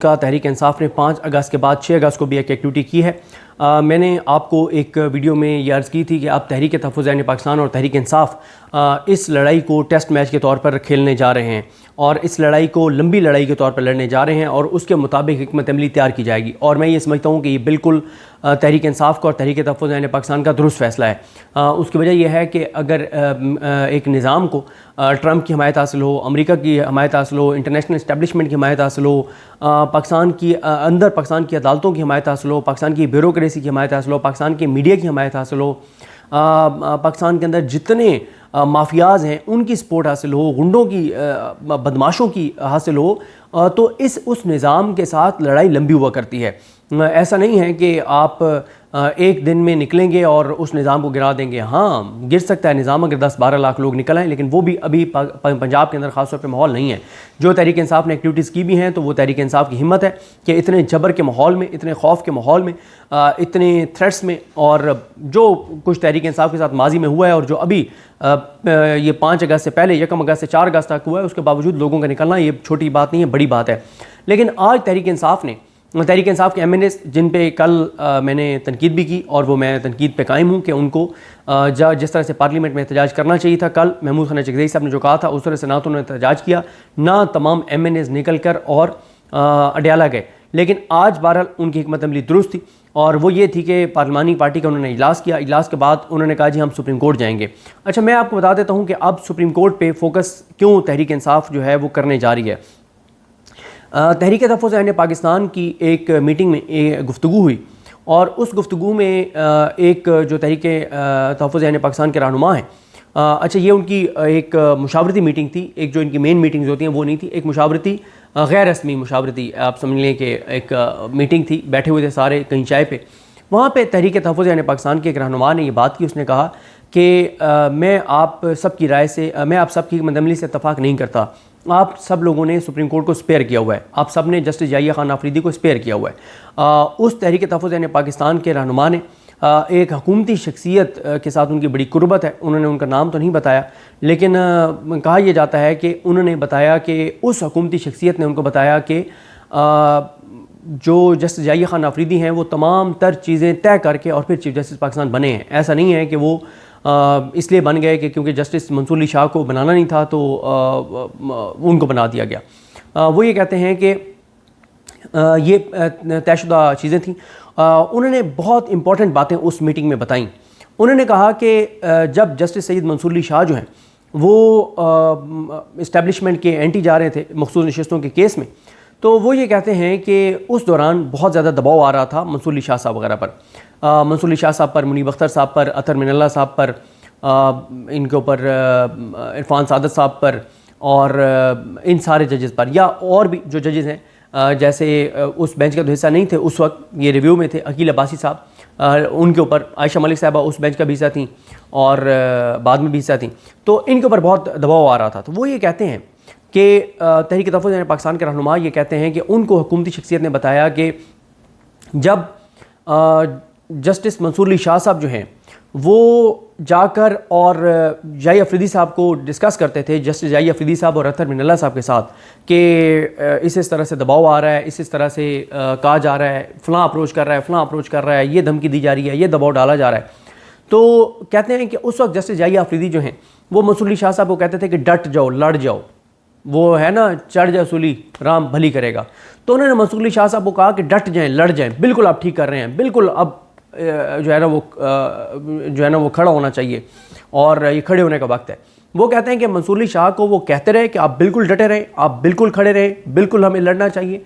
کا تحریک انصاف نے 5 اگست کے بعد 6 اگست کو بھی ایک ایکٹیویٹی کی ہے۔ میں نے آپ کو ایک ویڈیو میں یہ عرض کی تھی کہ آپ تحریک تحفظ عین پاکستان اور تحریک انصاف اس لڑائی کو ٹیسٹ میچ کے طور پر کھیلنے جا رہے ہیں اور اس لڑائی کو لمبی لڑائی کے طور پر لڑنے جا رہے ہیں اور اس کے مطابق حکمت عملی تیار کی جائے گی، اور میں یہ سمجھتا ہوں کہ یہ بالکل تحریک انصاف کا اور تحریک تحفظ عین پاکستان کا درست فیصلہ ہے۔ اس کی وجہ یہ ہے کہ اگر ایک نظام کو ٹرمپ کی حمایت حاصل ہو، امریکہ کی حمایت حاصل ہو، انٹرنیشنل اسٹیبلشمنٹ کی حمایت حاصل ہو، پاکستان کی عدالتوں کی حمایت حاصل ہو، پاکستان کی بیوروکریسی کی حمایت حاصل ہو، پاکستان کی میڈیا کی حمایت حاصل ہو، پاکستان کے اندر جتنے مافیاز ہیں ان کی سپورٹ حاصل ہو، غنڈوں کی بدماشوں کی حاصل ہو، تو اس نظام کے ساتھ لڑائی لمبی ہوا کرتی ہے۔ ایسا نہیں ہے کہ آپ ایک دن میں نکلیں گے اور اس نظام کو گرا دیں گے۔ ہاں گر سکتا ہے نظام اگر 10-12 لاکھ لوگ نکل آئیں، لیکن وہ بھی ابھی پنجاب کے اندر خاص طور پہ ماحول نہیں ہے۔ جو تحریک انصاف نے ایکٹیویٹیز کی بھی ہیں تو وہ تحریک انصاف کی ہمت ہے کہ اتنے جبر کے ماحول میں، اتنے خوف کے ماحول میں، اتنے تھریٹس میں، اور جو کچھ تحریک انصاف کے ساتھ ماضی میں ہوا ہے اور جو ابھی یہ 5 اگست سے پہلے 1 اگست سے 4 اگست تک ہوا ہے، اس کے باوجود لوگوں کا نکلنا یہ چھوٹی بات نہیں ہے، بڑی بات ہے۔ لیکن آج تحریک انصاف کے ایم این ایز جن پہ کل میں نے تنقید بھی کی، اور وہ میں تنقید پہ قائم ہوں کہ ان کو جس طرح سے پارلیمنٹ میں احتجاج کرنا چاہیے تھا کل محمود خان چغدئی صاحب نے جو کہا تھا، اس طرح سے نہ تو انہوں نے احتجاج کیا، نہ تمام ایم این ایز نکل کر اور اڈیالہ گئے۔ لیکن آج بہرحال ان کی حکمت عملی درست تھی، اور وہ یہ تھی کہ پارلیمانی پارٹی کا انہوں نے اجلاس کیا، اجلاس کے بعد انہوں نے کہا جی ہم سپریم کورٹ جائیں گے۔ اچھا، میں آپ کو بتا دیتا ہوں کہ اب سپریم کورٹ پہ فوکس کیوں تحریک انصاف جو ہے وہ کرنے جا رہی ہے۔ تحریک تحفظ عین پاکستان کی ایک میٹنگ میں گفتگو ہوئی، اور اس گفتگو میں ایک جو تحریک تحفظ عین پاکستان کے رہنما ہیں، اچھا یہ ان کی ایک مشاورتی میٹنگ تھی، ایک جو ان کی مین میٹنگز ہوتی ہیں وہ نہیں تھی، ایک مشاورتی غیر رسمی مشاورتی آپ سمجھ لیں کہ ایک میٹنگ تھی، بیٹھے ہوئے تھے سارے کہیں چائے پہ۔ وہاں پہ تحریک تحفظ عین پاکستان کے ایک رہنما نے یہ بات کی، اس نے کہا کہ میں آپ سب کی رائے سے، میں آپ سب کی حکمت عملی سے اتفاق نہیں کرتا، آپ سب لوگوں نے سپریم کورٹ کو سپیئر کیا ہوا ہے، آپ سب نے جسٹس یحییٰ خان آفریدی کو سپیئر کیا ہوا ہے۔ اس تحریک تحفظ عین پاکستان کے رہنما نے ایک حکومتی شخصیت کے ساتھ ان کی بڑی قربت ہے، انہوں نے ان کا نام تو نہیں بتایا، لیکن کہا یہ جاتا ہے کہ انہوں نے بتایا کہ اس حکومتی شخصیت نے ان کو بتایا کہ جو جسٹس یحییٰ خان آفریدی ہیں وہ تمام تر چیزیں طے کر کے اور پھر چیف جسٹس پاکستان بنے ہیں۔ ایسا نہیں ہے کہ وہ اس لیے بن گئے کہ کیونکہ جسٹس منصور علی شاہ کو بنانا نہیں تھا تو ان کو بنا دیا گیا۔ وہ یہ کہتے ہیں کہ یہ طے شدہ چیزیں تھیں۔ انہوں نے بہت امپورٹنٹ باتیں اس میٹنگ میں بتائیں۔ انہوں نے کہا کہ جب جسٹس سید منصور علی شاہ جو ہیں وہ اسٹیبلشمنٹ کے اینٹی جا رہے تھے مخصوص نشستوں کے کیس میں، تو وہ یہ کہتے ہیں کہ اس دوران بہت زیادہ دباؤ آ رہا تھا منصور علی شاہ صاحب وغیرہ پر، منصور علی شاہ صاحب پر، منیب اختر صاحب پر، اطہر من اللہ صاحب پر، ان کے اوپر عرفان سعادت صاحب پر، اور ان سارے ججز پر، یا اور بھی جو ججز ہیں جیسے اس بینچ کا تو حصہ نہیں تھے اس وقت، یہ ریویو میں تھے، عقیل عباسی صاحب، ان کے اوپر عائشہ ملک صاحبہ اس بینچ کا بھی حصہ تھیں اور بعد میں بھی حصہ تھیں، تو ان کے اوپر بہت دباؤ آ رہا تھا۔ تو وہ یہ کہتے ہیں کہ تحریک تحفظ عین پاکستان کے رہنما یہ کہتے ہیں کہ ان کو حکومتی شخصیت نے بتایا کہ جب جسٹس منصور علی شاہ صاحب جو ہیں وہ جا کر اور یحییٰ آفریدی صاحب کو ڈسکس کرتے تھے، جسٹس یحییٰ آفریدی صاحب اور اطہر من اللہ صاحب کے ساتھ، کہ اس طرح سے دباؤ آ رہا ہے، اس طرح سے کہا جا رہا ہے، فلاں اپروچ کر رہا ہے، فلاں اپروچ کر رہا ہے، یہ دھمکی دی جا رہی ہے، یہ دباؤ ڈالا جا رہا ہے، تو کہتے ہیں کہ اس وقت جسٹس یحییٰ آفریدی جو ہیں وہ منصور علی شاہ صاحب کو کہتے تھے کہ ڈٹ جاؤ، لڑ جاؤ، وہ ہے نا چڑھ جا سولی رام بھلی کرے گا، تو انہوں نے منصور علی شاہ صاحب کو کہا کہ ڈٹ جائیں، لڑ جائیں، بالکل آپ ٹھیک کر رہے ہیں، بالکل اب جو ہے نا وہ کھڑا ہونا چاہیے اور یہ کھڑے ہونے کا وقت ہے۔ وہ کہتے ہیں کہ منصور علی شاہ کو وہ کہتے رہے کہ آپ بالکل ڈٹے رہے، آپ بالکل کھڑے رہے، بالکل ہمیں لڑنا چاہیے،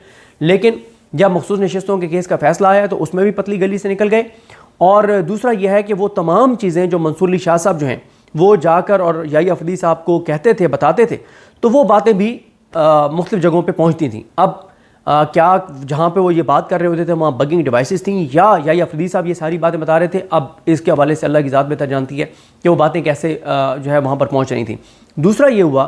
لیکن جب مخصوص نشستوں کے کیس کا فیصلہ آیا تو اس میں بھی پتلی گلی سے نکل گئے۔ اور دوسرا یہ ہے کہ وہ تمام چیزیں جو منصور علی شاہ صاحب جو ہیں وہ جا کر اور یحییٰ آفریدی صاحب کو کہتے تھے، بتاتے تھے، تو وہ باتیں بھی مختلف جگہوں پہ پہنچتی تھیں۔ اب کیا جہاں پہ وہ یہ بات کر رہے ہوتے تھے وہاں بگنگ ڈیوائسز تھیں، یا یحییٰ آفریدی صاحب یہ ساری باتیں بتا رہے تھے؟ اب اس کے حوالے سے اللہ کی ذات بہتر جانتی ہے کہ وہ باتیں کیسے جو ہے وہاں پر پہنچ رہی تھیں۔ دوسرا یہ ہوا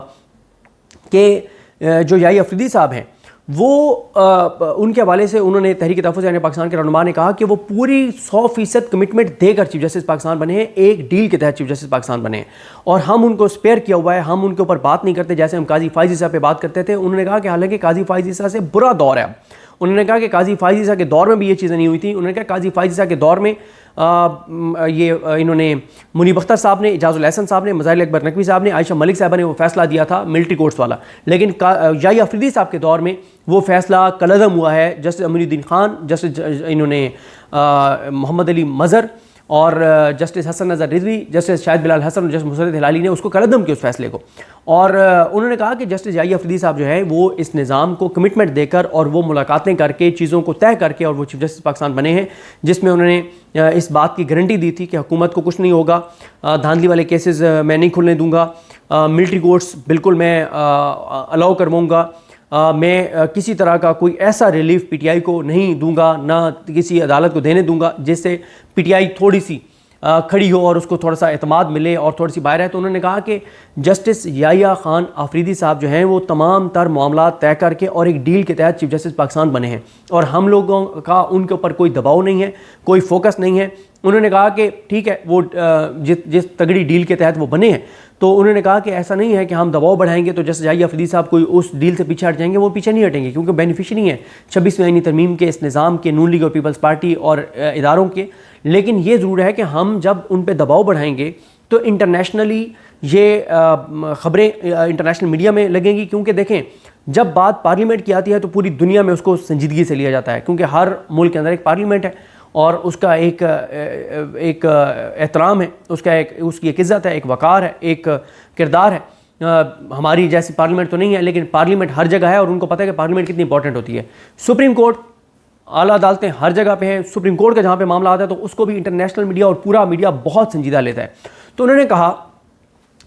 کہ جو یحییٰ آفریدی صاحب ہیں وہ ان کے حوالے سے انہوں نے تحریک تحفظ عین پاکستان کے رہنما نے کہا کہ وہ پوری 100% کمٹمنٹ دے کر چیف جسٹس پاکستان بنے ہیں، ایک ڈیل کے تحت چیف جسٹس پاکستان بنے ہیں، اور ہم ان کو سپیئر کیا ہوا ہے، ہم ان کے اوپر بات نہیں کرتے جیسے ہم قاضی فائز عیسیٰ پہ بات کرتے تھے۔ انہوں نے کہا کہ حالانکہ قاضی فائز عیسیٰ سے برا دور ہے انہوں نے کہا کہ قاضی فائز عیسیٰ کے دور میں بھی یہ چیزیں نہیں ہوئی تھیں. انہوں نے کہا قاضی فائز عیسیٰ کے دور میں یہ انہوں نے منیب اختر صاحب نے, اعجاز الحسن صاحب نے, مظاہر اکبر نقوی صاحب نے, عائشہ ملک صاحبہ نے وہ فیصلہ دیا تھا ملٹری کورٹس والا, لیکن یحییٰ آفریدی صاحب کے دور میں وہ فیصلہ کالعدم ہوا ہے. جسٹس امین الدین خان, جسٹس انہوں نے محمد علی مظہر اور جسٹس حسن نظر رضوی, جسٹس شاہد بلال حسن اور جسٹس مسرت ہلالی نے اس کو کالعدم کیا اس فیصلے کو. اور انہوں نے کہا کہ جسٹس یحییٰ آفریدی صاحب جو ہے وہ اس نظام کو کمٹمنٹ دے کر اور وہ ملاقاتیں کر کے چیزوں کو طے کر کے اور وہ چیف جسٹس پاکستان بنے ہیں, جس میں انہوں نے اس بات کی گارنٹی دی تھی کہ حکومت کو کچھ نہیں ہوگا, دھاندلی والے کیسز میں نہیں کھلنے دوں گا, ملٹری کورٹس بالکل میں الاؤ کرواؤں گا, میں کسی طرح کا کوئی ایسا ریلیف پی ٹی آئی کو نہیں دوں گا, نہ کسی عدالت کو دینے دوں گا جس سے پی ٹی آئی تھوڑی سی کھڑی ہو اور اس کو تھوڑا سا اعتماد ملے اور تھوڑی سی باہر ہے. تو انہوں نے کہا کہ جسٹس یحییٰ خان آفریدی صاحب جو ہیں وہ تمام تر معاملات طے کر کے اور ایک ڈیل کے تحت چیف جسٹس پاکستان بنے ہیں, اور ہم لوگوں کا ان کے اوپر کوئی دباؤ نہیں ہے, کوئی فوکس نہیں ہے. انہوں نے کہا کہ ٹھیک ہے وہ جس تگڑی ڈیل کے تحت وہ بنے ہیں, تو انہوں نے کہا کہ ایسا نہیں ہے کہ ہم دباؤ بڑھائیں گے تو جسٹس یحییٰ آفریدی صاحب کوئی اس ڈیل سے پیچھے ہٹ جائیں گے. وہ پیچھے نہیں ہٹیں گے کیونکہ بینیفیشری ہیں 26ویں آئینی ترمیم کے اس نظام کے, نون لیگ اور پیپلز پارٹی اور اداروں کے. لیکن یہ ضرور ہے کہ ہم جب ان پہ دباؤ بڑھائیں گے تو انٹرنیشنلی یہ خبریں انٹرنیشنل میڈیا میں لگیں گی, کیونکہ دیکھیں جب بات پارلیمنٹ کی آتی ہے تو پوری دنیا میں اس کو سنجیدگی سے لیا جاتا ہے, کیونکہ ہر ملک کے اندر ایک پارلیمنٹ ہے اور اس کا ایک احترام ہے, اس کی ایک عزت ہے, ایک وقار ہے, ایک کردار ہے. ہماری جیسی پارلیمنٹ تو نہیں ہے, لیکن پارلیمنٹ ہر جگہ ہے اور ان کو پتہ ہے کہ پارلیمنٹ کتنی امپورٹنٹ ہوتی ہے. سپریم کورٹ, اعلیٰ عدالتیں ہر جگہ پہ ہیں. سپریم کورٹ کا جہاں پہ معاملہ آتا ہے تو اس کو بھی انٹرنیشنل میڈیا اور پورا میڈیا بہت سنجیدہ لیتا ہے. تو انہوں نے کہا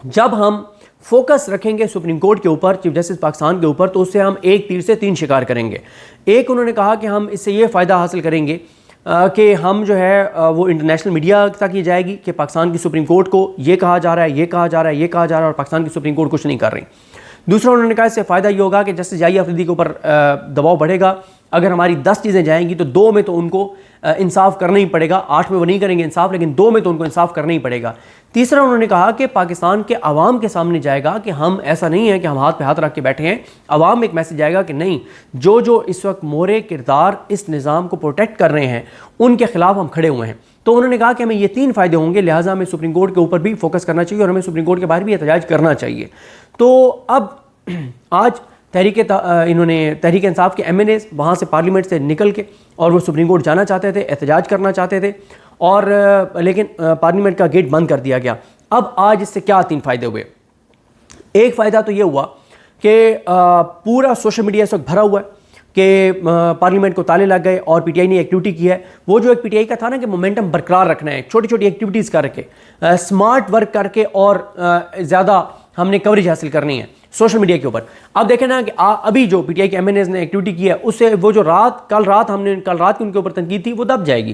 جب ہم فوکس رکھیں گے سپریم کورٹ کے اوپر, چیف جسٹس پاکستان کے اوپر, تو اس سے ہم ایک تیر سے 3 شکار کریں گے. ایک انہوں نے کہا کہ ہم اس سے یہ فائدہ حاصل کریں گے کہ ہم جو ہے وہ انٹرنیشنل میڈیا تک یہ جائے گی کہ پاکستان کی سپریم کورٹ کو یہ کہا جا رہا ہے, یہ کہا جا رہا ہے, یہ کہا جا رہا ہے, اور پاکستان کی سپریم کورٹ کچھ نہیں کر رہی. دوسرا انہوں نے کہا اس سے فائدہ یہ ہوگا کہ جسٹس یحییٰ آفریدی کے اوپر دباؤ بڑھے گا. اگر ہماری 10 چیزیں جائیں گی تو 2 میں تو ان کو انصاف کرنا ہی پڑے گا, 8 میں وہ نہیں کریں گے انصاف, لیکن 2 میں تو ان کو انصاف کرنا ہی پڑے گا. تیسرا انہوں نے کہا کہ پاکستان کے عوام کے سامنے جائے گا کہ ہم ایسا نہیں ہے کہ ہم ہاتھ پہ ہاتھ رکھ کے بیٹھے ہیں, عوام میں ایک میسج جائے گا کہ نہیں, جو اس وقت مورے کردار اس نظام کو پروٹیکٹ کر رہے ہیں ان کے خلاف ہم کھڑے ہوئے ہیں. تو انہوں نے کہا کہ ہمیں یہ 3 فائدے ہوں گے, لہٰذا ہمیں سپریم کورٹ کے اوپر بھی فوکس کرنا چاہیے اور ہمیں سپریم کورٹ کے باہر بھی احتجاج کرنا چاہیے. تو اب آج انہوں نے تحریک انصاف کے ایم این ایز وہاں سے پارلیمنٹ سے نکل کے اور وہ سپریم کورٹ جانا چاہتے تھے, احتجاج کرنا چاہتے تھے, اور لیکن پارلیمنٹ کا گیٹ بند کر دیا گیا. اب آج اس سے کیا 3 فائدے ہوئے. ایک فائدہ تو یہ ہوا کہ پورا سوشل میڈیا اس وقت بھرا ہوا ہے کہ پارلیمنٹ کو تالے لگ گئے اور پی ٹی آئی نے ایکٹیویٹی کی ہے. وہ جو ایک پی ٹی آئی کا تھا نا کہ مومنٹم برقرار رکھنا ہے, چھوٹی چھوٹی ایکٹیویٹیز کر کے, اسمارٹ ورک کر کے اور زیادہ ہم نے کوریج حاصل کرنی ہے سوشل میڈیا کے اوپر. اب دیکھیں نا کہ ابھی جو پی ٹی آئی کے ایم این ایز نے ایکٹیویٹی کی ہے اس سے وہ جو کل رات کی ان کے اوپر تنقید تھی وہ دب جائے گی.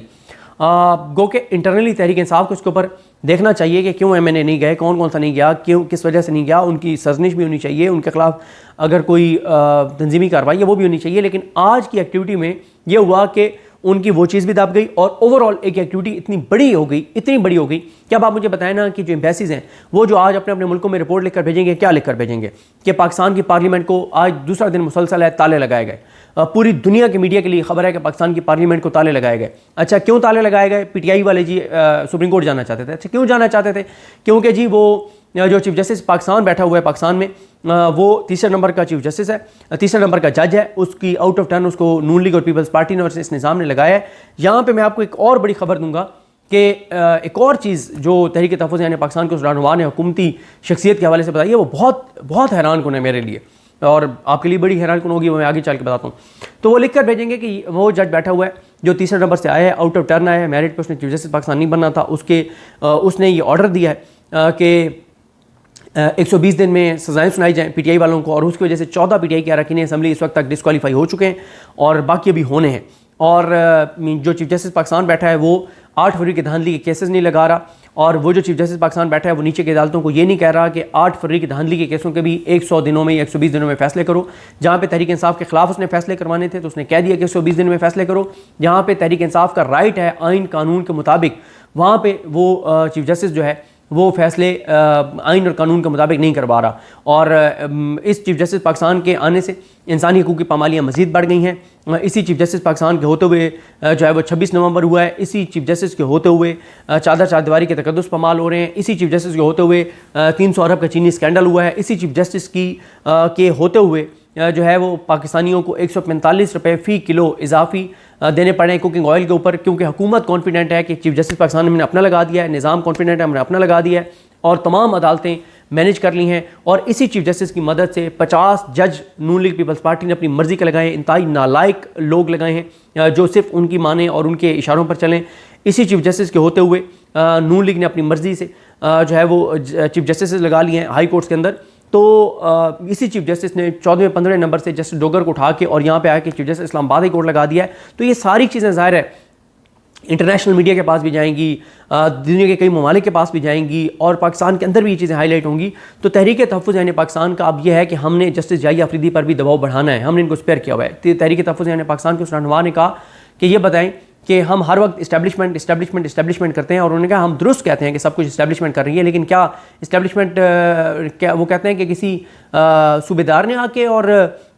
گو کہ انٹرنلی تحریک انصاف کو اس کے اوپر دیکھنا چاہیے کہ کیوں ایم این اے نہیں گئے, کون سا نہیں گیا, کیوں کس وجہ سے نہیں گیا, ان کی سرزنش بھی ہونی چاہیے, ان کے خلاف اگر کوئی تنظیمی کارروائی ہے وہ بھی ہونی چاہیے. لیکن آج کی ایکٹیویٹی میں یہ ہوا کہ ان کی وہ چیز بھی دب گئی اور اوور آل ایک ایکٹیویٹی اتنی بڑی ہو گئی کہ اب آپ مجھے بتائیں نا کہ جو ایمبیسیز ہیں وہ جو آج اپنے اپنے ملکوں میں رپورٹ لکھ کر بھیجیں گے, کیا لکھ کر بھیجیں گے کہ پاکستان کی پارلیمنٹ کو آج دوسرا دن مسلسل ہے تالے لگائے گئے. پوری دنیا کے میڈیا کے لیے خبر ہے کہ پاکستان کی پارلیمنٹ کو تالے لگائے گئے. اچھا کیوں تالے لگائے گئے؟ پی ٹی آئی والے جی سپریم کورٹ جانا چاہتے تھے. اچھا کیوں جانا چاہتے تھے؟ کیونکہ جی وہ جو چیف جسٹس پاکستان بیٹھا ہوا ہے پاکستان میں, وہ تیسرے نمبر کا چیف جسٹس ہے, تیسرے نمبر کا جج ہے, اس کی آؤٹ آف ٹرن اس کو نون لیگ اور پیپلز پارٹی نے اور اس نظام نے لگایا ہے. یہاں پہ میں آپ کو ایک اور بڑی خبر دوں گا کہ ایک اور چیز جو تحریک تحفظ یعنی پاکستان کے رہنما نے حکومتی شخصیت کے حوالے سے بتائی ہے وہ بہت حیران کن ہے میرے لیے, اور آپ کے لیے بڑی حیران کن ہوگی, وہ میں آگے چل کے بتاتا ہوں. تو وہ لکھ کر بھیجیں گے کہ وہ جج بیٹھا ہوا ہے جو تیسرے نمبر سے آیا ہے, آؤٹ آف ٹرن آیا ہے, میرٹ پہ اس نے چیف جسٹس پاکستان نہیں بننا تھا, اس نے یہ آرڈر دیا ہے کہ 120 دن میں سزائیں سنائی جائیں پی ٹی آئی والوں کو, اور اس کی وجہ سے 14 پی ٹی آئی کے اراکین اسمبلی اس وقت تک ڈسکوالیفائی ہو چکے ہیں اور باقی ابھی ہونے ہیں. اور جو چیف جسٹس پاکستان بیٹھا ہے وہ 8 فروری کے دھاندلی کے کیسز نہیں لگا رہا, اور وہ جو چیف جسٹس پاکستان بیٹھا ہے وہ نیچے کی عدالتوں کو یہ نہیں کہہ رہا کہ 8 فروری کی دھاندلی کے کیسوں کے بھی 100 دنوں میں یا 120 دنوں میں فیصلے کرو. جہاں پہ تحریک انصاف کے خلاف اس نے فیصلے کروانے تھے تو اس نے کہہ دیا کہ 120 دن میں فیصلے کرو. جہاں پہ تحریک انصاف کا رائٹ ہے آئین قانون کے مطابق, وہاں پہ وہ چیف جسٹس جو ہے وہ فیصلے آئین اور قانون کے مطابق نہیں کروا رہا، اور اس چیف جسٹس پاکستان کے آنے سے انسانی حقوق کی پامالیاں مزید بڑھ گئی ہیں۔ اسی چیف جسٹس پاکستان کے ہوتے ہوئے جو ہے وہ 26 نومبر ہوا ہے، اسی چیف جسٹس کے ہوتے ہوئے چار دیواری کے تقدس پامال ہو رہے ہیں، اسی چیف جسٹس کے ہوتے ہوئے 300 ارب کا چینی اسکینڈل ہوا ہے، اسی چیف جسٹس کے ہوتے ہوئے جو ہے وہ پاکستانیوں کو 145 روپے فی کلو اضافی دینے پڑے ہیں کوکنگ آئل کے اوپر، کیونکہ حکومت کانفیڈنٹ ہے کہ چیف جسٹس پاکستان نے اپنا لگا دیا ہے، نظام کانفیڈنٹ ہے ہم نے اپنا لگا دیا ہے، اور تمام عدالتیں مینیج کر لی ہیں، اور اسی چیف جسٹس کی مدد سے 50 جج نون لیگ پیپلز پارٹی نے اپنی مرضی کے لگائے ہیں، انتہائی نالائق لوگ لگائے ہیں جو صرف ان کی مانیں اور ان کے اشاروں پر چلیں۔ اسی چیف جسٹس کے ہوتے ہوئے نون لیگ نے اپنی مرضی سے جو ہے وہ چیف جسٹس لگا لیے ہیں ہائی کورٹس کے اندر۔ تو اسی چیف جسٹس نے 14 15 نمبر سے جسٹس ڈوگر کو اٹھا کے اور یہاں پہ آ کے چیف جسٹس اسلام آباد ہائی کورٹ لگا دیا ہے۔ تو یہ ساری چیزیں ظاہر ہے انٹرنیشنل میڈیا کے پاس بھی جائیں گی، دنیا کے کئی ممالک کے پاس بھی جائیں گی، اور پاکستان کے اندر بھی یہ چیزیں ہائی لائٹ ہوں گی۔ تو تحریک تحفظ عین پاکستان کا اب یہ ہے کہ ہم نے جسٹس جائی آفریدی پر بھی دباؤ بڑھانا ہے، ہم نے ان کو اسپیئر کیا ہوا ہے۔ تحریک تحفظ عین پاکستان کے اس رہنما نے کہا کہ یہ بتائیں کہ ہم ہر وقت اسٹیبلشمنٹ کرتے ہیں، اور انہوں نے کہا ہم درست کہتے ہیں کہ سب کچھ اسٹیبلشمنٹ کر رہی ہے، لیکن کیا اسٹیبلشمنٹ کیا وہ کہتے ہیں کہ کسی صوبے دار نے آ کے اور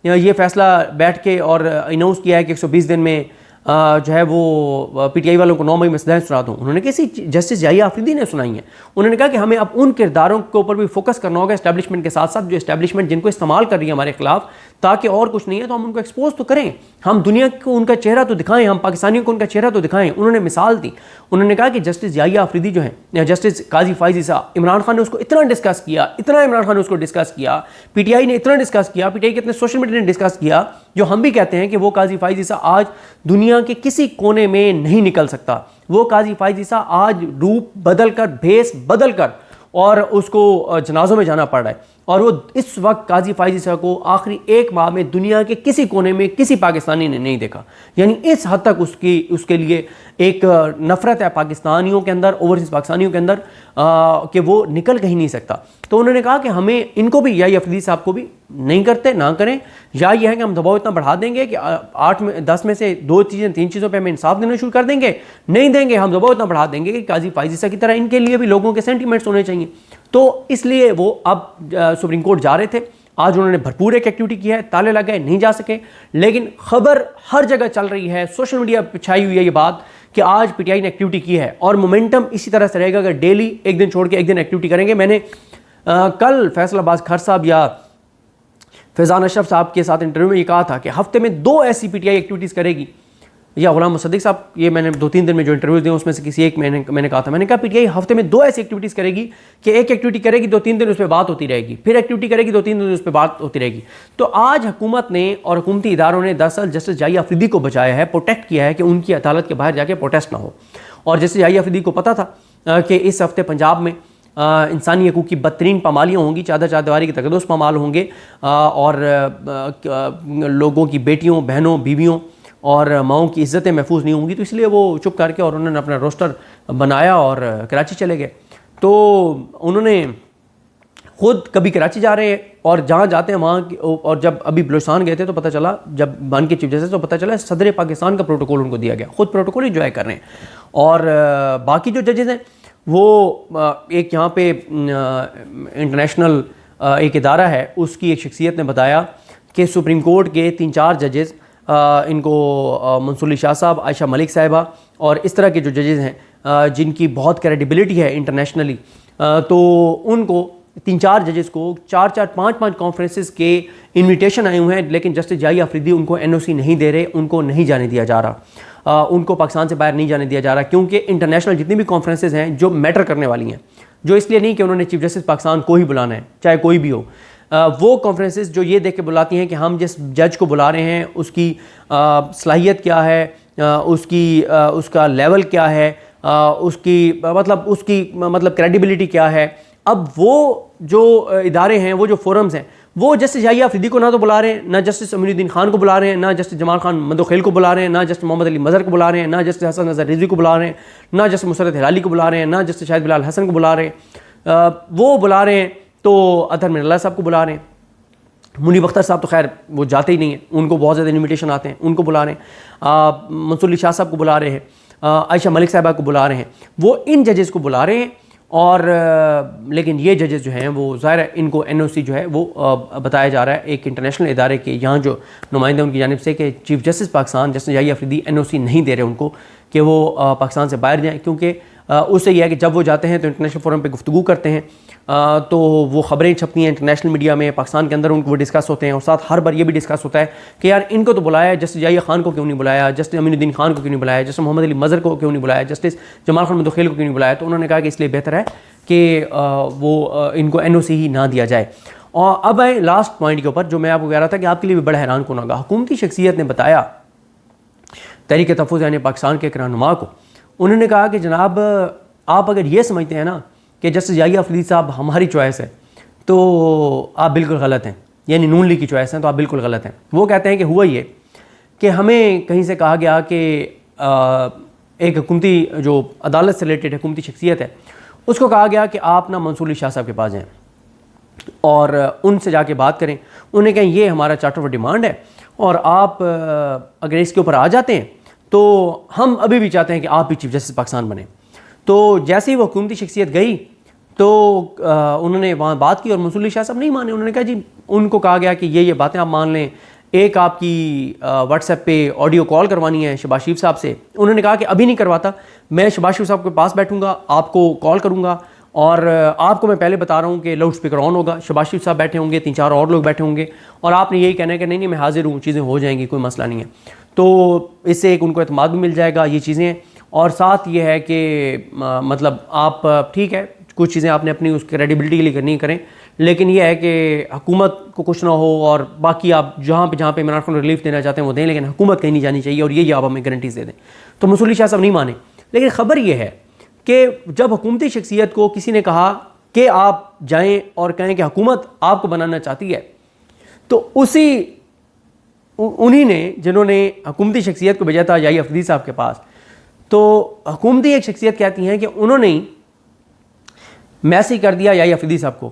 یہ فیصلہ بیٹھ کے اور اناؤنس کیا ہے کہ 120 دن میں جو ہے وہ پی ٹی آئی والوں کو 9 مئی میں سزائیں سنا دوں؟ انہوں نے کسی جسٹس جائی آفریدی نے سنائی ہیں۔ انہوں نے کہا کہ ہمیں اب ان کرداروں کے اوپر بھی فوکس کرنا ہوگا اسٹیبلشمنٹ کے ساتھ ساتھ، جو اسٹیبلشمنٹ جن کو استعمال کر رہی ہے ہمارے خلاف، تاکہ اور کچھ نہیں ہے تو ہم ان کو ایکسپوز تو کریں، ہم دنیا کو ان کا چہرہ تو دکھائیں، ہم پاکستانیوں کو ان کا چہرہ تو دکھائیں۔ انہوں نے مثال دی، انہوں نے کہا کہ جسٹس جائی آفریدی جو ہیں، جسٹس قاضی فائز عیسیٰ، عمران خان نے اس کو اتنا ڈسکس کیا، عمران خان نے اس کو ڈسکس کیا، پی ٹی آئی نے اتنا ڈسکس کیا، پی ٹی آئی کے اتنے سوشل میڈیا نے ڈسکس کیا، جو ہم بھی کہتے ہیں کہ وہ قاضی فائز عیسیٰ آج دنیا کے کسی کونے میں نہیں نکل سکتا۔ وہ قاضی فائز عیسیٰ آج روپ بدل کر، بھیس بدل کر، اور اس کو جنازوں میں جانا پڑ رہا ہے، اور وہ اس وقت قاضی فائز عیسیٰ کو آخری 1 ماہ میں دنیا کے کسی کونے میں کسی پاکستانی نے نہیں دیکھا۔ یعنی اس حد تک اس کے لیے ایک نفرت ہے پاکستانیوں کے اندر، اوورسیز پاکستانیوں کے اندر، کہ وہ نکل کہیں نہیں سکتا۔ تو انہوں نے کہا کہ ہمیں ان کو بھی، یا آفریدی صاحب کو بھی نہیں کرتے نہ کریں، یا یہ ہے کہ ہم دباؤ اتنا بڑھا دیں گے کہ 8 میں 10 میں سے 2 چیزیں 3 چیزوں پہ ہمیں انصاف دینا شروع کر دیں گے، نہیں دیں گے، ہم دباؤ اتنا بڑھا دیں گے کہ قاضی فائز عیسیٰ کی طرح ان کے لیے بھی لوگوں کے سینٹیمنٹس ہونے چاہیے۔ تو اس لیے وہ اب سپریم کورٹ جا رہے تھے، آج انہوں نے بھرپور ایک ایکٹیویٹی کی ہے، تالے لگائے نہیں جا سکے، لیکن خبر ہر جگہ چل رہی ہے، سوشل میڈیا پہ چھائی ہوئی ہے یہ بات کہ آج پی ٹی آئی نے ایکٹیویٹی کی ہے، اور مومنٹم اسی طرح سے رہے گا کہ ڈیلی ایک دن چھوڑ کے ایک دن ایکٹیویٹی کریں گے۔ میں نے کل فیصل عباس کھر صاحب یا فیضان اشرف صاحب کے ساتھ انٹرویو میں یہ کہا تھا کہ ہفتے میں 2 ایسی پی ٹی آئی ایکٹیویٹیز کرے گی، یا غلام مصدق صاحب، یہ میں نے 2-3 دن میں جو انٹرویوز دیے اس میں سے کسی ایک میں نے کہا تھا، میں نے کہا پی ٹی آئی ہفتے میں 2 ایسی ایکٹیویٹیز کرے گی کہ ایک ایکٹیویٹی کرے گی 2-3 دن اس پہ بات ہوتی رہے گی، پھر ایکٹیویٹی کرے گی 2-3 دن اس پہ بات ہوتی رہے گی۔ تو آج حکومت نے اور حکومتی اداروں نے دراصل جسٹس جائی آفریدی کو بچایا ہے، پروٹیکٹ کیا ہے کہ ان کی عدالت کے باہر جا کے پروٹیسٹ نہ ہو۔ اور جسٹس جائی آفریدی کو پتہ تھا کہ اس ہفتے پنجاب میں انسانی حقوق کی بدترین پامالیاں ہوں گی، چادر دیواری کے تقدس پامال ہوں گے، اور لوگوں کی بیٹیوں، بہنوں، بیویوں اور ماؤں کی عزتیں محفوظ نہیں ہوں گی۔ تو اس لیے وہ چپ کر کے اور انہوں نے اپنا روسٹر بنایا اور کراچی چلے گئے۔ تو انہوں نے خود کبھی کراچی جا رہے ہیں، اور جہاں جاتے ہیں وہاں، اور جب ابھی بلوچستان گئے تھے تو پتہ چلا، جب بن کے چیف جسٹس تو پتہ چلا صدر پاکستان کا پروٹوکول ان کو دیا گیا، خود پروٹوکول انجوائے کر رہے ہیں۔ اور باقی جو ججز ہیں وہ ایک یہاں پہ انٹرنیشنل ایک ادارہ ہے، اس کی ایک شخصیت نے بتایا کہ سپریم کورٹ کے 3-4 ججز، ان کو منصور علی شاہ صاحب، عائشہ ملک صاحبہ اور اس طرح کے جو ججز ہیں جن کی بہت کریڈیبلٹی ہے انٹرنیشنلی، تو ان کو 3-4 ججز کو 4-4 5-5 کانفرنسز کے انویٹیشن آئے ہوئے ہیں، لیکن جسٹس جائی آفریدی ان کو NOC نہیں دے رہے، ان کو نہیں جانے دیا جا رہا، ان کو پاکستان سے باہر نہیں جانے دیا جا رہا، کیونکہ انٹرنیشنل جتنی بھی کانفرنسز ہیں جو میٹر کرنے والی ہیں، جو اس لیے نہیں کہ انہوں نے چیف جسٹس پاکستان کو ہی بلانا ہے چاہے کوئی بھی ہو، وہ کانفرنسز جو یہ دیکھ کے بلاتی ہیں کہ ہم جس جج کو بلا رہے ہیں اس کی صلاحیت کیا ہے، اس کا لیول کیا ہے، اس کی مطلب کریڈیبلٹی کیا ہے۔ اب وہ جو ادارے ہیں، وہ جو فورمز ہیں، وہ جسٹس جائی آفریدی کو نہ تو بلا رہے ہیں، نہ جسٹس امین الدین خان کو بلا رہے ہیں، نہ جسٹس جمال خان مندوخیل کو بلا رہے ہیں، نہ جسٹس محمد علی مظہر کو بلا رہے ہیں، نہ جسٹس حسن نظر رضوی کو بلا رہے ہیں، نہ جسٹس مسرت ہلالی کو بلا رہے ہیں، نہ جسٹس شاہد بلال حسن کو بلا رہے ہیں۔ وہ بلا رہے ہیں تو اطہر من اللہ صاحب کو بلا رہے ہیں، منیب اختر صاحب تو خیر وہ جاتے ہی نہیں ہیں، ان کو بہت زیادہ انویٹیشن آتے ہیں، ان کو بلا رہے ہیں، منصور علی شاہ صاحب کو بلا رہے ہیں، عائشہ ملک صاحبہ کو بلا رہے ہیں، وہ ان ججز کو بلا رہے ہیں، اور لیکن یہ ججز جو ہیں وہ ظاہر ہے ان کو NOC جو ہے وہ بتایا جا رہا ہے ایک انٹرنیشنل ادارے کے یہاں جو نمائندہ ان کی جانب سے کہ چیف جسٹس پاکستان جسٹس یحییٰ آفریدی NOC نہیں دے رہے ان کو کہ وہ پاکستان سے باہر جائیں، کیونکہ اس سے یہ ہے کہ جب وہ جاتے ہیں تو انٹرنیشنل فورم پہ گفتگو کرتے ہیں تو وہ خبریں چھپتی ہیں انٹرنیشنل میڈیا میں، پاکستان کے اندر ان کو وہ ڈسکس ہوتے ہیں، اور ساتھ ہر بار یہ بھی ڈسکس ہوتا ہے کہ یار ان کو تو بلایا، جسٹس یحییٰ خان کو کیوں نہیں بلایا، جسٹس امین الدین خان کو کیوں نہیں بلایا، جسٹس محمد علی مظہر کو کیوں نہیں بلایا، جسٹس جمال خان مدوخیل کو کیوں نہیں بلایا. تو انہوں نے کہا کہ اس لیے بہتر ہے کہ وہ ان کو NOC ہی نہ دیا جائے. اور اب آئے لاسٹ پوائنٹ کے اوپر جو میں آپ کو کہہ رہا تھا کہ آپ کے لیے بھی بڑا حیران کن ہوگا. حکومتی شخصیت نے بتایا تحریک تحفظ یعنی پاکستان کے ایک رہنما کو، انہوں نے کہا کہ جناب آپ اگر یہ سمجھتے ہیں نا کہ جسٹس یحییٰ آفریدی صاحب ہماری چوائس ہے تو آپ بالکل غلط ہیں، یعنی نون لیگ کی چوائس ہیں تو آپ بالکل غلط ہیں. وہ کہتے ہیں کہ ہوا یہ کہ ہمیں کہیں سے کہا گیا کہ ایک حکومتی جو عدالت سے ریلیٹڈ حکومتی شخصیت ہے اس کو کہا گیا کہ آپ نا منصور علی شاہ صاحب کے پاس جائیں اور ان سے جا کے بات کریں. انہوں نے کہا یہ ہمارا چارٹر آف ڈیمانڈ ہے اور آپ اگر اس کے اوپر آ جاتے ہیں تو ہم ابھی بھی چاہتے ہیں کہ آپ بھی چیف جسٹس پاکستان بنیں. تو جیسے ہی وہ حکومتی شخصیت گئی تو انہوں نے وہاں بات کی اور منصور علی شاہ صاحب نہیں مانے. انہوں نے کہا جی ان کو کہا گیا کہ یہ باتیں آپ مان لیں، ایک آپ کی واٹس ایپ پہ آڈیو کال کروانی ہے شہباز شریف صاحب سے. انہوں نے کہا کہ ابھی نہیں کرواتا، میں شہباز شریف صاحب کے پاس بیٹھوں گا، آپ کو کال کروں گا اور آپ کو میں پہلے بتا رہا ہوں کہ لاؤڈ اسپیکر آن ہوگا، شہباز شریف صاحب بیٹھے ہوں گے، 3-4 اور لوگ بیٹھے ہوں گے اور آپ نے یہی کہنا ہے کہ نہیں میں حاضر ہوں، چیزیں ہو جائیں گی، کوئی مسئلہ نہیں ہے. تو اس سے ایک ان کو اعتماد بھی مل جائے گا یہ چیزیں. اور ساتھ یہ ہے کہ مطلب آپ ٹھیک ہے کچھ چیزیں آپ نے اپنی اس کریڈیبلٹی کے لیے کرنی کریں، لیکن یہ ہے کہ حکومت کو کچھ نہ ہو اور باقی آپ جہاں پہ عمران خان ریلیف دینا چاہتے ہیں وہ دیں، لیکن حکومت کہیں نہیں جانی چاہیے اور یہ آپ ہمیں گارنٹیز دے دیں. تو منصور علی شاہ صاحب نہیں مانے. لیکن خبر یہ ہے کہ جب حکومتی شخصیت کو کسی نے کہا کہ آپ جائیں اور کہیں کہ حکومت آپ کو بنانا چاہتی ہے، تو انہی نے جنہوں نے حکومتی شخصیت کو بھیجا تھا یحییٰ آفریدی صاحب کے پاس، تو حکومتی ایک شخصیت کہتی ہیں کہ انہوں نے میسج کر دیا یحییٰ آفریدی صاحب کو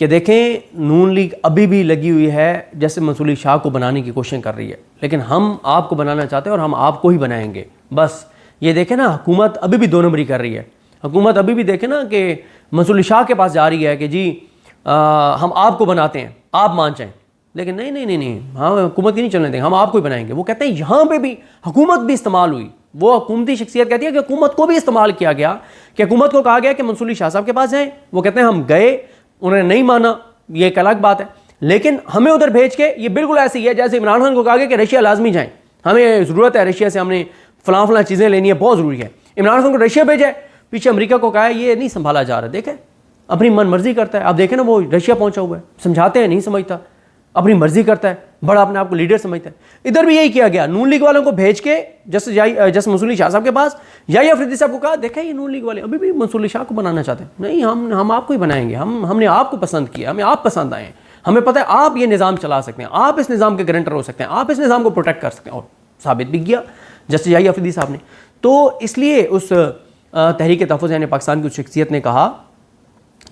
کہ دیکھیں نون لیگ ابھی بھی لگی ہوئی ہے جیسے منصور علی شاہ کو بنانے کی کوشش کر رہی ہے، لیکن ہم آپ کو بنانا چاہتے ہیں اور ہم آپ کو ہی بنائیں گے. بس یہ دیکھیں نا حکومت ابھی بھی 2 نمبری کر رہی ہے. حکومت ابھی بھی دیکھیں نا کہ منصور علی شاہ کے پاس جا رہی ہے کہ جی ہم آپ کو بناتے ہیں، آپ مان جائیں، لیکن نہیں ہاں حکومت کی نہیں چلنے دیں گے، ہم آپ کو ہی بنائیں گے. وہ کہتے ہیں یہاں پہ بھی حکومت بھی استعمال ہوئی. وہ حکومتی شخصیت کہتی ہے کہ حکومت کو بھی استعمال کیا گیا، کہ حکومت کو کہا گیا کہ منصور علی شاہ صاحب کے پاس جائیں. وہ کہتے ہیں ہم گئے، انہوں نے نہیں مانا، یہ ایک الگ بات ہے، لیکن ہمیں ادھر بھیج کے یہ بالکل ایسے ہی ہے جیسے عمران خان کو کہا گیا کہ رشیا لازمی جائیں، ہمیں ضرورت ہے رشیا سے، ہم نے فلاں چیزیں لینی ہے، بہت ضروری ہے. عمران خان کو رشیا بھیجا ہے، پیچھے امریکہ کو کہا ہے یہ نہیں سنبھالا جا رہا. دیکھیں اپنی من مرضی کرتا ہے. آپ دیکھیں نا وہ رشیا پہنچا ہوا ہے، سمجھاتے ہیں نہیں سمجھتا، اپنی مرضی کرتا ہے، بڑا اپنے آپ کو لیڈر سمجھتا ہے. ادھر بھی یہی کیا گیا، نون لیگ والوں کو بھیج کے جسٹس منصور علی شاہ صاحب کے پاس یحییٰ آفریدی صاحب کو کہا دیکھیں یہ نون لیگ والے ابھی بھی منصور علی شاہ کو بنانا چاہتے ہیں. نہیں ہم آپ کو ہی بنائیں گے، ہم نے آپ کو پسند کیا، ہمیں آپ پسند آئے ہیں، ہمیں پتہ ہے آپ یہ نظام چلا سکتے ہیں، آپ اس نظام کے گارنٹر ہو سکتے ہیں، آپ اس نظام کو پروٹیکٹ کر سکتے ہیں. اور ثابت بھی کیا جسٹس یحییٰ آفریدی صاحب نے. تو اس لیے اس تحریک تحفظ یعنی پاکستان کی شخصیت نے کہا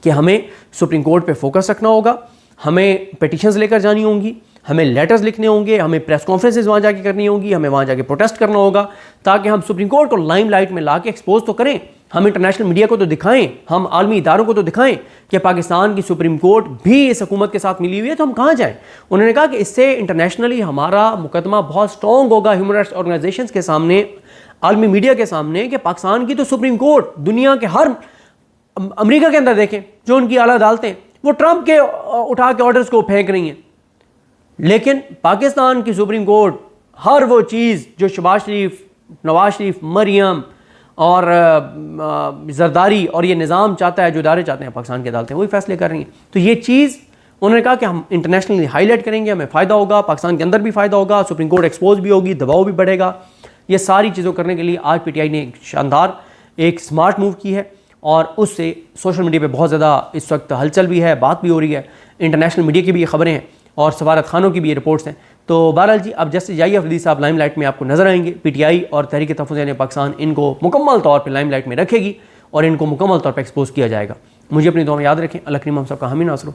کہ ہمیں سپریم کورٹ پہ فوکس رکھنا ہوگا، ہمیں پیٹیشنز لے کر جانی ہوں گی، ہمیں لیٹرز لکھنے ہوں گے، ہمیں پریس کانفرنسز وہاں جا کے کرنی ہوں گی، ہمیں وہاں جا کے پروٹیسٹ کرنا ہوگا تاکہ ہم سپریم کورٹ کو لائم لائٹ میں لا کے ایکسپوز تو کریں، ہم انٹرنیشنل میڈیا کو تو دکھائیں، ہم عالمی اداروں کو تو دکھائیں کہ پاکستان کی سپریم کورٹ بھی اس حکومت کے ساتھ ملی ہوئی ہے، تو ہم کہاں جائیں. انہوں نے کہا کہ اس سے انٹرنیشنلی ہمارا مقدمہ بہت اسٹرانگ ہوگا ہیومن رائٹس آرگنائزیشنز کے سامنے، عالمی میڈیا کے سامنے، کہ پاکستان کی تو سپریم کورٹ دنیا کے ہر، امریکہ کے اندر دیکھیں جو ان کی اعلیٰ عدالتیں وہ ٹرمپ کے اٹھا کے آرڈرز کو پھینک رہی ہیں، لیکن پاکستان کی سپریم کورٹ ہر وہ چیز جو شہباز شریف، نواز شریف، مریم اور زرداری اور یہ نظام چاہتا ہے، جو ادارے چاہتے ہیں پاکستان کی عدالتیں وہی فیصلے کر رہی ہیں. تو یہ چیز انہوں نے کہا کہ ہم انٹرنیشنلی ہائی لائٹ کریں گے، ہمیں فائدہ ہوگا، پاکستان کے اندر بھی فائدہ ہوگا، سپریم کورٹ ایکسپوز بھی ہوگی، دباؤ بھی بڑھے گا. یہ ساری چیزوں کرنے کے لیے آج پی ٹی آئی نے ایک شاندار ایک سمارٹ موو کی ہے اور اس سے سوشل میڈیا پہ بہت زیادہ اس وقت ہلچل بھی ہے، بات بھی ہو رہی ہے، انٹرنیشنل میڈیا کی بھی یہ خبریں ہیں اور سفارت خانوں کی بھی یہ رپورٹس ہیں. تو بہرحال جی اب جسٹس یحییٰ آفریدی صاحب لائم لائٹ میں آپ کو نظر آئیں گے. پی ٹی آئی اور تحریک تحفظ یعنی پاکستان ان کو مکمل طور پہ لائم لائٹ میں رکھے گی اور ان کو مکمل طور پہ ایکسپوز کیا جائے گا. مجھے اپنی دعا میں یاد رکھیں. اللہ کریم ہم سب کا حامی ناصر ہو.